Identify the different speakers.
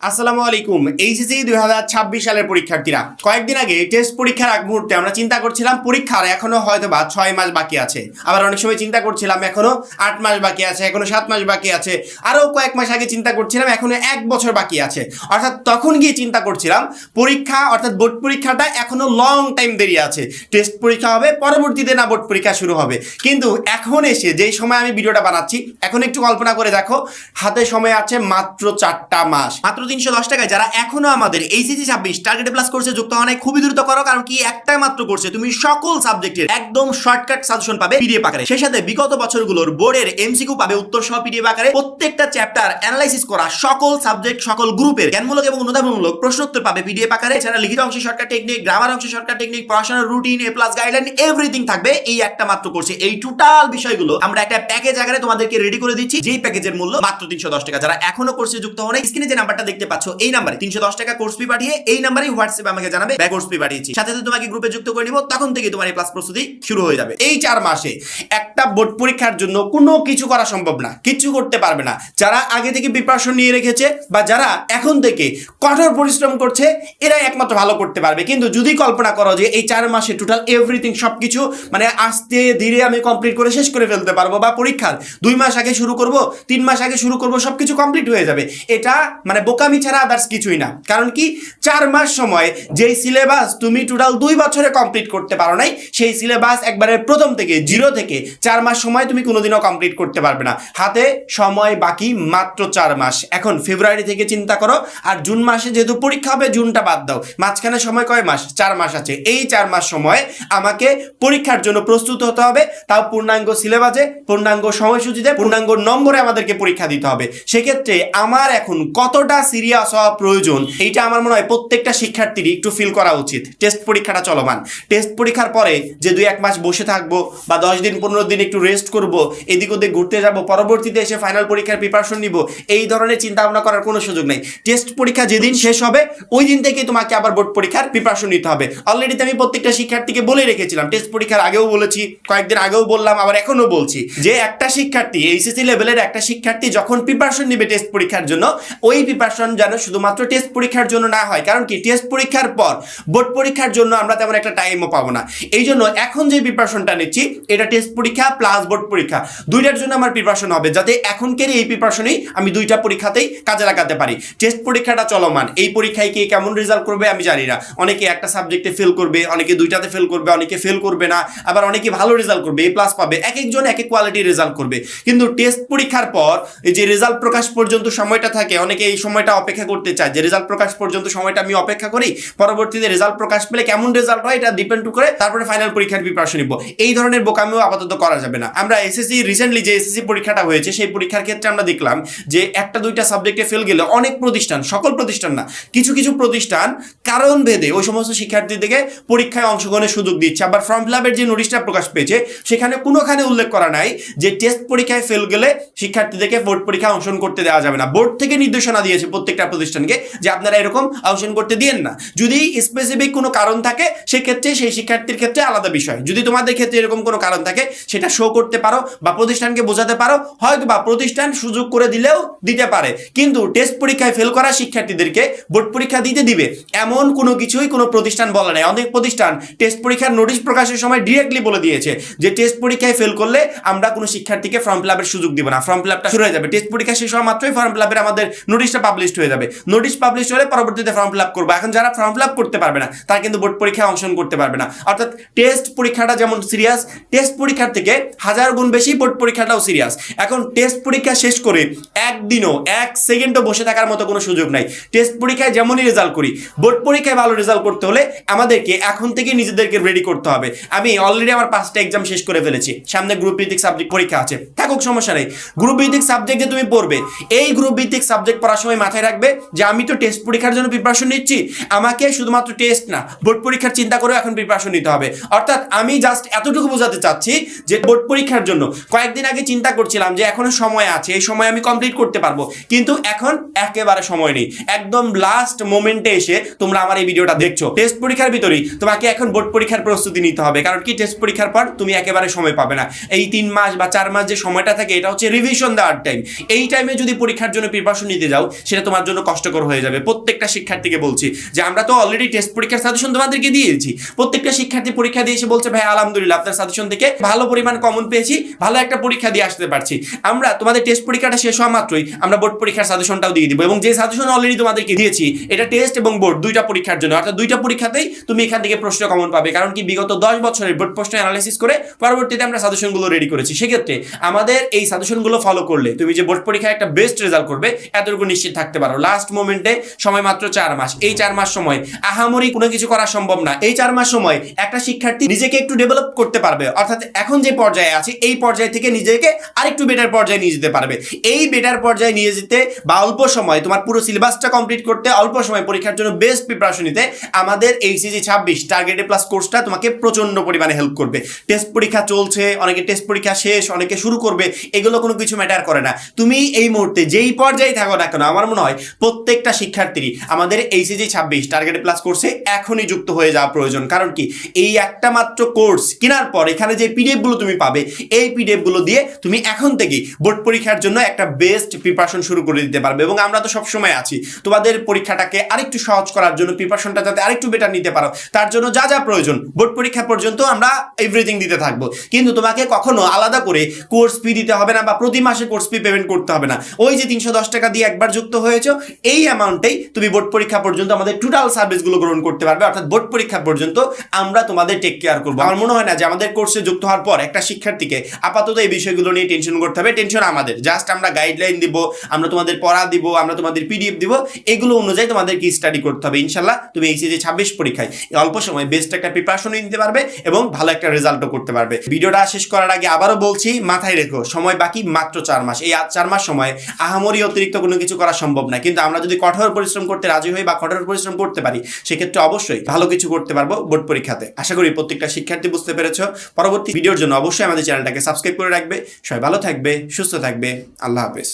Speaker 1: আসসালামু আলাইকুম। এইচএসসি 2026 সালের পরীক্ষার্থীরা, কয়েকদিন আগে টেস্ট পরীক্ষার আগ মুহূর্তে আমরা চিন্তা করছিলাম পরীক্ষার এখনো হয়তো বা 6 মাস বাকি আছে, আবার অনেক সময় চিন্তা করছিলাম এখনো 8 মাস বাকি আছে, এখনো 7 মাস বাকি আছে, আরও কয়েক মাস আগে চিন্তা করছিলাম এখনো 1 বছর বাকি আছে। অর্থাৎ তখন গিয়ে চিন্তা করছিলাম পরীক্ষা অর্থাৎ বোর্ড পরীক্ষাটা এখনো লং টাইম দেরি আছে, টেস্ট পরীক্ষা হবে পরবর্তীতে না বোর্ড পরীক্ষা শুরু হবে। কিন্তু এখন এসে যেই সময় আমি ভিডিওটা বানাচ্ছি, এখন একটু কল্পনা করে দেখো, হাতে সময় আছে মাত্র 4টা মাস, মাত্র 310 টাকায় যারা এখনো আমাদের এইচএসসি 26 টার্গেট প্লাস কোর্সে যুক্ত হয় নাই, খুবই দ্রুত করো, কারণ কি একটাই মাত্র কোর্সে তুমি সকল সাবজেক্টের একদম শর্টকাট সাজেশন পাবে পিডিএফ আকারে, সেই সাথে বিগত বছরগুলোর বোর্ডের এমসিকিউ পাবে উত্তর সহ পিডিএফ আকারে, প্রত্যেকটা চ্যাপ্টার অ্যানালাইসিস করা সকল সাবজেক্ট সকল গ্রুপের জ্ঞানমূলক এবং অনুধাবনমূলক প্রশ্ন উত্তর পাবে পিডিএফ আকারে। এছাড়া লিখিত অংশে শর্টকাট টেকনিক, গ্রামার অংশে শর্টকাট টেকনিক, পড়াশোনার রুটিন, এ প্লাস গাইডলাইন, এভরিথিং থাকবে এই একটা মাত্র কোর্সে। এই টোটাল বিষয়গুলো আমরা একটা প্যাকেজ আকারে তোমাদেরকে রেডি করে দিচ্ছি, যেই প্যাকেজের মূল্য মাত্র 310 টাকা। যারা এখনো কোর্সে যুক্ত হন, স্ক্রিনে যে নাম্বারটা দেখতে পাচ্ছ এই নাম্বারে 310 টাকা কোর্স ফি পাঠিয়ে এই নাম্বারে হোয়াটসঅ্যাপে আমাকে জানাবে ব্যাক কোর্স ফি পাঠিয়েছি, সাথে সাথে তোমাকে গ্রুপে যুক্ত করে নিব, তখন থেকে তোমার এই ক্লাস প্রস্তুতি শুরু হয়ে যাবে। এই 4 মাসে একটা বোর্ড পরীক্ষার জন্য কোনো কিছু করা সম্ভব না, কিছু করতে পারবে না। যারা আগে থেকে প্রিপারেশন নিয়ে রেখেছে বা যারা এখন থেকে কঠোর পরিশ্রম করছে, এরাই একমাত্র ভালো করতে পারবে। কিন্তু যদি কল্পনা করো যে এই 4 মাসে টোটাল এভরিথিং সবকিছু মানে আস্তে ধীরে আমি কমপ্লিট করে শেষ করে ফেলতে পারবো, বা পরীক্ষার 2 মাস আগে শুরু করব, 3 মাস আগে শুরু করব, সবকিছু কমপ্লিট হয়ে যাবে, এটা মানে বোকামি ছাড়া আদার্স কিছুই না। কারণ কি 4 মাস সময় যেই সিলেবাস তুমি টোটাল 2 বছরে কমপ্লিট করতে পারো নাই, সেই সিলেবাস একবারে প্রথম থেকে জিরো থেকে 4 মাস সময় তুমি কোনোদিনও কমপ্লিট করতে পারবে না। হাতে সময় বাকি মাত্র 4 মাস। এখন ফেব্রুয়ারি থেকে চিন্তা করো, আর জুন মাসে যেহেতু পরীক্ষা হবে, জুনটা বাদ দাও, মাঝখানে সময় কয় মাস? 4 মাস আছে। এই 4 মাস সময় আমাকে পরীক্ষার জন্য প্রস্তুত হতে হবে, তাও পূর্ণাঙ্গ সিলেবাসে, পূর্ণাঙ্গ সময়সূচিতে, পূর্ণাঙ্গ নম্বরে আমাদেরকে পরীক্ষা দিতে হবে। সেক্ষেত্রে আমার এখন কতটা সিরিয়াস হওয়া প্রয়োজন, এইটা আমার মনে হয় প্রত্যেকটা শিক্ষার্থীরই একটু ফিল করা উচিত। টেস্ট পরীক্ষাটা চলমান, টেস্ট পরীক্ষার পরে যে 2-1 মাস বসে থাকবো বা 10 দিন 15 দিন একটু রেস্ট করব, এদিক ওদিক ঘুরতে যাব, পরবর্তীতে এসে ফাইনাল পরীক্ষার প্রিপারেশন নিব, এই ধরনের চিন্তা ভাবনা করার কোনো সুযোগ নেই। টেস্ট পরীক্ষা যেদিন শেষ হবে ওই দিন থেকে তোমাকে আবার বোর্ড পরীক্ষার প্রিপারেশন নিতে হবে। অলরেডি আমি প্রত্যেকটা শিক্ষার্থীকে বলে রেখেছিলাম, টেস্ট পরীক্ষার আগেও বলেছি, কয়েকদিন আগেও বললাম, আবার এখনো বলছি, যে একটা শিক্ষার্থী এইচএসসি লেভেলের একটা শিক্ষার্থী যখন প্রিপারেশন নিবে টেস্ট পরীক্ষার জন্য, ওই প্রিপারেশন যেন শুধুমাত্র টেস্ট পরীক্ষার জন্য না হয়। কারণ কি টেস্ট পরীক্ষার পর বোর্ড পরীক্ষার জন্য আমরা তেমন একটা টাইমও পাবো না। এই জন্য এখন যে প্রিপারেশনটা নিচ্ছি, এটা টেস্ট পরীক্ষা প্লাস বোর্ড পরীক্ষা দুইটার জন্য আমার প্রিপারেশন হবে, যাতে এখনকার এই প্রিপারেশনেই আমি দুইটা পরীক্ষাতেই কাজে লাগাতে পারি। টেস্ট পরীক্ষাটা চলমান, এই পরীক্ষায় কে কেমন রেজাল্ট করবে আমি জানি না। অনেকে একটা সাবজেক্টে ফেল করবে, অনেকে দুইটাতে ফেল করবে, অনেকে ফেল করবে না, আবার অনেকে ভালো রেজাল্ট করবে, এ প্লাস পাবে, এক একজন এক এক কোয়ালিটির রেজাল্ট করবে। কিন্তু টেস্ট পরীক্ষার পর এই যে রেজাল্ট প্রকাশ পর্যন্ত সময়টা থাকে, অনেকে এই সময়টা অপেক্ষা করতে চায় যে রেজাল্ট প্রকাশ পর্যন্ত সময়টা আমি অপেক্ষা করি, পরবর্তীতে রেজাল্ট প্রকাশ পেলে কেমন রেজাল্ট হয় এটা ডিপেন্ড করে তারপরে ফাইনাল পরীক্ষার প্রিপারেশন নিব। এই ধরনের বোকামিও আপাতত করা যাবে না। আমরা এসএসসি রিসেন্টলি যে এসএসসি পরীক্ষাটা হয়েছে, সেই পরীক্ষার ক্ষেত্রে আমরা দেখলাম যে একটা দুইটা সাবজেক্টে ফেল গেলে অনেক প্রতিষ্ঠান, সকল প্রতিষ্ঠান না, কিছু কিছু প্রতিষ্ঠান কারণ ভেদে ওই সমস্ত শিক্ষার্থীদেরকে পরীক্ষায় অংশগ্রহণের সুযোগ দিচ্ছে। আবার ফর্ম ফিল আপের যে নোটিশটা প্রকাশ পেয়েছে, সেখানে কোনোখানে উল্লেখ করা নাই যে টেস্ট পরীক্ষায় ফেল গেলে শিক্ষার্থীদেরকে বোর্ড পরীক্ষায় অংশগ্রহণ করতে দেওয়া যাবে না। বোর্ড থেকে নির্দেশনা দিয়েছে প্রত্যেকটা প্রতিষ্ঠানকে যে আপনারা এরকম অংশগ্রহণ করতে দিয়েন না। যদি স্পেসিফিক কোনো কারণ থাকে, সেক্ষেত্রে সেই শিক্ষার্থীর ক্ষেত্রে আলাদা বিষয়। যদি তোমাদের ক্ষেত্রে এরকম কোনো কারণ থাকে, সেটা শো করতে পারো বা প্রতিষ্ঠানকে বোঝাতে পারো, হয়তো বা প্রতিষ্ঠান সুযোগ করে দিলেও দিতে পারে। কিন্তু টেস্ট পরীক্ষায় ফেল করা শিক্ষার্থীদেরকে বোর্ড পরীক্ষা দিতে দিবে এমন কোনো কিছুই কোনো প্রতিষ্ঠান বলে নাই। অনেক প্রতিষ্ঠান টেস্ট পরীক্ষার নোটিশ প্রকাশের সময় ডিরেক্টলি বলে দিয়েছে যে টেস্ট পরীক্ষায় ফেল করলে আমরা কোনো শিক্ষার্থীকে ফর্ম ফিল আপের সুযোগ দিব না, ফর্ম ফিল আপটা শুরু হয়ে যাবে। টেস্ট পরীক্ষা শেষ হওয়া মাত্রই ফর্ম ফিল আপের আমাদের নোটিশটা পাবলিশ হয়ে যাবে। নোটিশ পাবলিশ হলে পরবর্তীতে ফর্ম ফিল আপ করবো। এখন যারা ফর্ম ফিল আপ করতে পারবে না, তারা কিন্তু বোর্ড পরীক্ষায় অংশগ্রহণ করতে পারবে না। অর্থাৎ টেস্ট পরীক্ষাটা যেমন সিরিয়াস, টেস্ট পরীক্ষার থেকে 1000 গুণ বেশি বোর্ড পরীক্ষাটাও সিরিয়াস। এখন টেস্ট পরীক্ষা শেষ করে একদিনও 1 সেকেন্ডও বসে থাকার মতো কোনো সুযোগ নাই। টেস্ট পরীক্ষায় যেমনই রেজাল্ট করি, বোর্ড পরীক্ষায় ভালো রেজাল্ট করতে হলে আমাদেরকে এখন থেকে নিজেদেরকে রেডি করতে হবে। আমি অলরেডি আমার 5টা এক্সাম শেষ করে ফেলেছি, সামনে গ্রুপ ভিত্তিক সাবজেক্ট পরীক্ষা আছে, থাকুক সমস্যা নেই। গ্রুপ ভিত্তিক সাবজেক্ট যে তুমি পড়বে, এই গ্রুপ ভিত্তিক সাবজেক্ট পড়ার সময় মাথায় রাখবে যে আমি তো টেস্ট পরীক্ষার জন্য প্রিপারেশন নিচ্ছি, আমাকে শুধুমাত্র টেস্ট না বোর্ড পরীক্ষার চিন্তা করে এখন প্রিপারেশন নিতে হবে। অর্থাৎ আমি জাস্ট এতটুকু বোঝাতে চাচ্ছি যে বোর্ড পরীক্ষার জন্য কয়েকদিন আগে চিন্তা করছিলাম যে এখনো সময় আছে, এই সময় আমি কমপ্লিট করতে পারবো, কিন্তু এখন একেবারে সময় নেই। একদম লাস্ট মোমেন্টে এসে তোমরা আমার এই ভিডিওটা দেখছো। টেস্ট পরীক্ষার ভিতরেই তোমাকে এখন বোর্ড পরীক্ষার প্রস্তুতি নিতে হবে। কারণ কি টেস্ট পরীক্ষার পর তুমি একেবারে সময় পাবে না। এই 3 মাস বা 4 মাস যে সময়টা থাকে, এটা হচ্ছে রিভিশন দেওয়ার টাইম। এই টাইমে যদি পরীক্ষার জন্য প্রিপারেশন নিতে যাও, সেটা তোমার জন্য কষ্টকর হয়ে যাবে। প্রত্যেকটা শিক্ষার্থীকে বলছি যে আমরা তো অলরেডি টেস্ট পরীক্ষার সাজেশন তোমাদেরকে দিয়েছি। প্রত্যেকটা শিক্ষার্থী পরীক্ষা দিয়ে এসে বলছে ভাই আলহামদুলিল্লাহ আপনার সাজেশন থেকে ভালো পরিমাণ কমন পেয়েছি, ভালো একটা পরীক্ষা দিয়ে আসতে পারছি। আমরা তোমাদের টেস্ট পরীক্ষাটা শেষ হওয়া মাত্রই আমরা বোর্ড পরীক্ষার সাজেশনটাও দিয়ে দিব, এবং যে সাজেশন অলরেডি তোমাদেরকে দিয়েছি এটা টেস্ট এবং বোর্ড দুইটা পরীক্ষার জন্য, অর্থাৎ দুইটা পরীক্ষাতেই তুমি এখান থেকে প্রশ্ন কমন পাবে। কারণ কি বিগত 10 বছরের বোর্ড প্রশ্ন অ্যানালাইসিস করে পরবর্তীতে আমরা সাজেশনগুলো রেডি করেছি। সেক্ষেত্রে আমাদের এই সাজেশনগুলো ফলো করলে তুমি যে বোর্ড পরীক্ষায় একটা বেস্ট রেজাল্ট করবে এতটুকু নিশ্চিত থাকতে পারো। লাস্ট মোমেন্টে সময় মাত্র 4 মাস। এই 4 মাস সময় আহামরি কোনো কিছু করা সম্ভব না। এই 4 মাস সময় একটা শিক্ষার্থী নিজেকে একটু ডেভেলপ করতে পারবে, অর্থাৎ এখন যে পর্যায়ে আছে এই পর্যায় থেকে নিজেকে আরেকটু বেটার পর্যায়ে নিয়ে যেতে পারবে। এই বেটার পর্যায়ে নিয়ে যেতে বা অল্প সময় তোমার পুরো সিলেবাসটা কমপ্লিট করতে, অল্প সময় পরীক্ষার জন্য বেস্ট প্রিপারেশন নিতে আমাদের এইচএসসি 26 টার্গেটেড প্লাস কোর্সটা তোমাকে প্রচন্ড পরিমাণে হেল্প করবে। টেস্ট পরীক্ষা চলছে, অনেকে টেস্ট পরীক্ষা শেষ, অনেকে শুরু করবে, এগুলো কোনো কিছু ম্যাটার করে না। তুমি এই মুহূর্তে যেই পর্যায়ে থাকো না কেন, আমার মনে হয় প্রত্যেকটা শিক্ষার্থীরই আমাদের এইচএসসি 26 টার্গেটেড প্লাস কোর্সে এখনই যুক্ত হয়ে যাওয়া প্রয়োজন। কারণ কি এই একটা মাত্র কোর্স কেনার পর এখানে যে পিডিএফ গুলো তুমি পাবে, এই পিডিএফ গুলো দিয়ে তুমি এখন থেকেই বোর্ড পরীক্ষার জন্য একটা বেস্ট প্রিপারেশন শুরু করে দিতে পারবে। এবং আমরা তো সবসময় আছি তোমাদের পরীক্ষাটাকে আরেকটু সহজ করার জন্য, প্রিপারেশনটা যাতে আরেকটু বেটার নিতে পারো তার জন্য যা যা প্রয়োজন বোর্ড পরীক্ষা পর্যন্ত আমরা এভরিথিং দিতে থাকবো। কিন্তু তোমাকে কখনো আলাদা করে কোর্স ফি দিতে হবে না বা প্রতি মাসে কোর্স ফি পেমেন্ট করতে হবে না। ওই যে 310 টাকা দিয়ে একবার যুক্ত হয়েছো, এই অ্যামাউন্টেই তুমি বোর্ড পরীক্ষা পর্যন্ত আমাদের টোটাল সার্ভিসগুলো গ্রহণ করতে পারবে। অর্থাৎ বোর্ড পরীক্ষা পর্যন্ত আমরা তোমাদের টেক কেয়ার করবো। আমার মনে হয় না যে আমাদের কোর্সে যুক্ত হওয়ার পর একটা শিক্ষার্থীকে আপাতত এই বিষয়গুলো নিয়ে টেনশন করতে হবে। টেনশন আমাদের, জাস্ট আমরা গাইডলাইন দিব, আমরা তোমাদের পড়া দিব, আমরা তোমাদের পিডিএফ দিব, এগুলো অনুযায়ী তোমাদেরকে স্টাডি করতে হবে। ইনশাল্লাহ তুমি এইচএসসি 26 পরীক্ষায় অল্প সময় বেস্ট একটা প্রিপারেশন নিতে পারবে এবং ভালো একটা রেজাল্টও করতে পারবে। ভিডিওটা শেষ করার আগে আবারও বলছি, মাথায় রেখো সময় বাকি মাত্র 4 মাস। এই 4 মাস সময় আহামরি অতিরিক্ত কোনো কিছু করা সম্ভব না, কিন্তু আমরা যদি কঠোর পরিশ্রম করতে রাজি হই বা কঠোর পরিশ্রম করতে পারি সেক্ষেত্রে অবশ্যই ভালো কিছু করতে পারবো বোর্ড পরীক্ষাতে। আশা করি প্রত্যেকটা শিক্ষার্থী বুঝতে পেরেছো। পরবর্তী ভিডিওর জন্য অবশ্যই আমাদের চ্যানেলটাকে সাবস্ক্রাইব করে রাখবে। সবাই ভালো থাকবে, সুস্থ থাকবে। আল্লাহ হাফেজ।